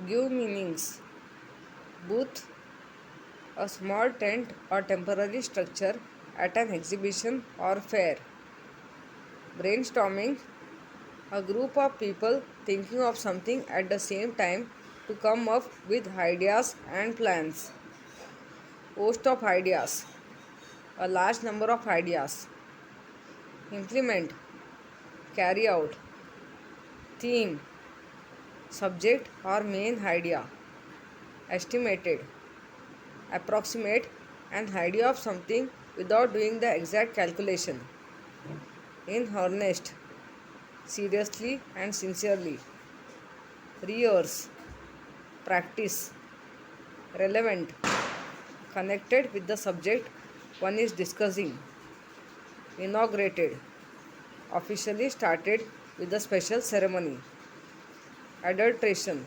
Give meanings. Booth, a small tent or temporary structure at an exhibition or fair. Brainstorming, a group of people thinking of something at the same time to come up with ideas and plans. Host of ideas, a large number of ideas. Implement, carry out. Theme, subject or main idea. Estimated, approximate an idea of something without doing the exact calculation. In earnest, seriously and sincerely. Rehearse, practice. Relevant, connected with the subject one is discussing. Inaugurated, officially started with a special ceremony. Adulteration,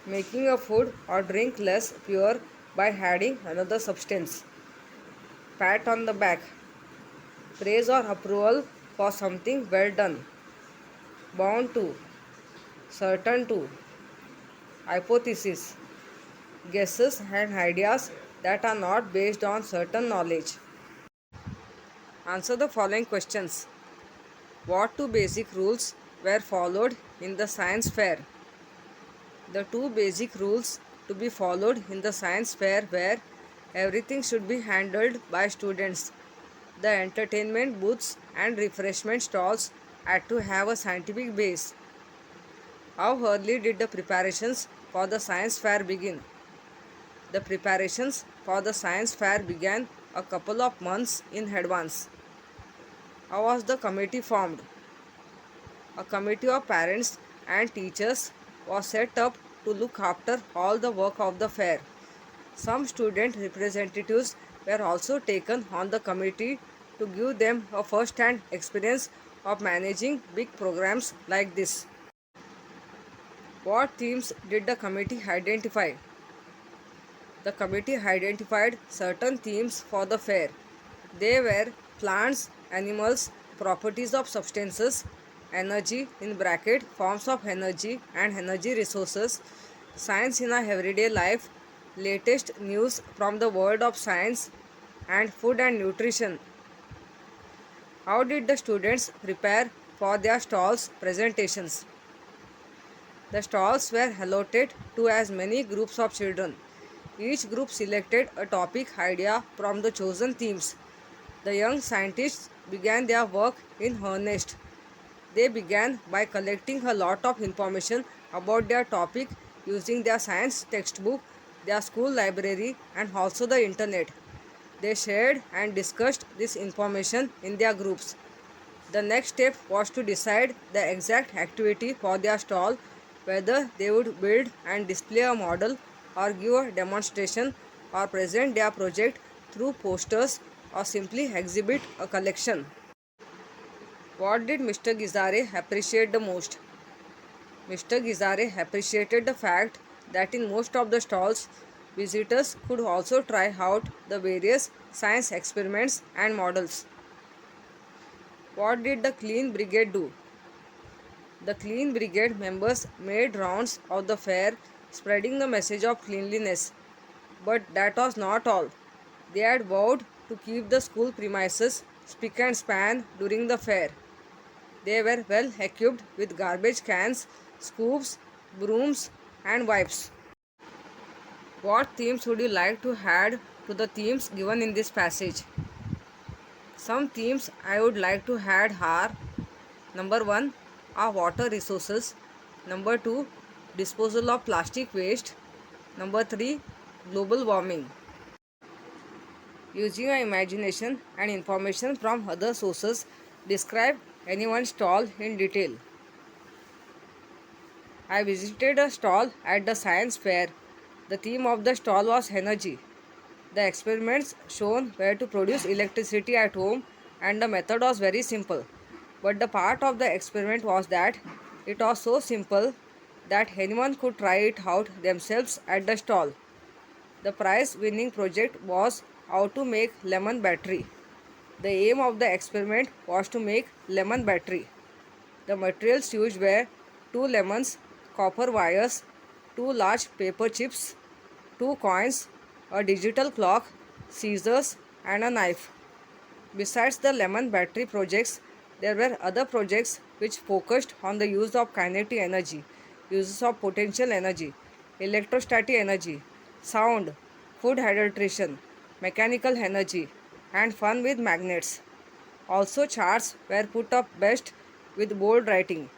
making a food or drink less pure by adding another substance. Pat on the back, praise or approval for something well done. Bound to, certain to. Hypothesis, guesses and ideas that are not based on certain knowledge. Answer the following questions. What two basic rules were followed in the science fair? The two basic rules to be followed in the science fair were everything should be handled by students. The entertainment booths and refreshment stalls had to have a scientific base. How early did the preparations for the science fair begin? The preparations for the science fair began a couple of months in advance. How was the committee formed? A committee of parents and teachers was set up to look after all the work of the fair. Some student representatives were also taken on the committee to give them a first-hand experience of managing big programs like this. What themes did the committee identify? The committee identified certain themes for the fair. They were plants, animals, properties of substances, energy in bracket, forms of energy and energy resources, science in our everyday life, latest news from the world of science, and food and nutrition. How did the students prepare for their stalls presentations? The stalls were allotted to as many groups of children. Each group selected a topic idea from the chosen themes. The young scientists began their work in earnest. They began by collecting a lot of information about their topic using their science textbook, their school library, and also the internet. They shared and discussed this information in their groups. The next step was to decide the exact activity for their stall, whether they would build and display a model or give a demonstration or present their project through posters or simply exhibit a collection. What did Mr. Gizare appreciate the most? Mr. Gizare appreciated the fact that in most of the stalls, visitors could also try out the various science experiments and models. What did the Clean Brigade do? The Clean Brigade members made rounds of the fair spreading the message of cleanliness. But that was not all. They had vowed to keep the school premises spick and span during the fair. They were well equipped with garbage cans, scoops, brooms, and wipes. What themes would you like to add to the themes given in this passage? Some themes I would like to add are: number 1, our water resources; number 2, disposal of plastic waste; number 3, global warming. Using your imagination and information from other sources, describe anyone's stall in detail. I visited a stall at the science fair. The theme of the stall was energy. The experiments shown were to produce electricity at home, and the method was very simple. But the part of the experiment was that it was so simple that anyone could try it out themselves at the stall. The prize winning project was how to make lemon battery. The aim of the experiment was to make lemon battery. The materials used were 2 lemons, copper wires, two large paper chips, two coins, a digital clock, scissors, and a knife. Besides the lemon battery projects, there were other projects which focused on the use of kinetic energy, uses of potential energy, electrostatic energy, sound, food hydration, mechanical energy, and fun with magnets. Also, charts were put up best with bold writing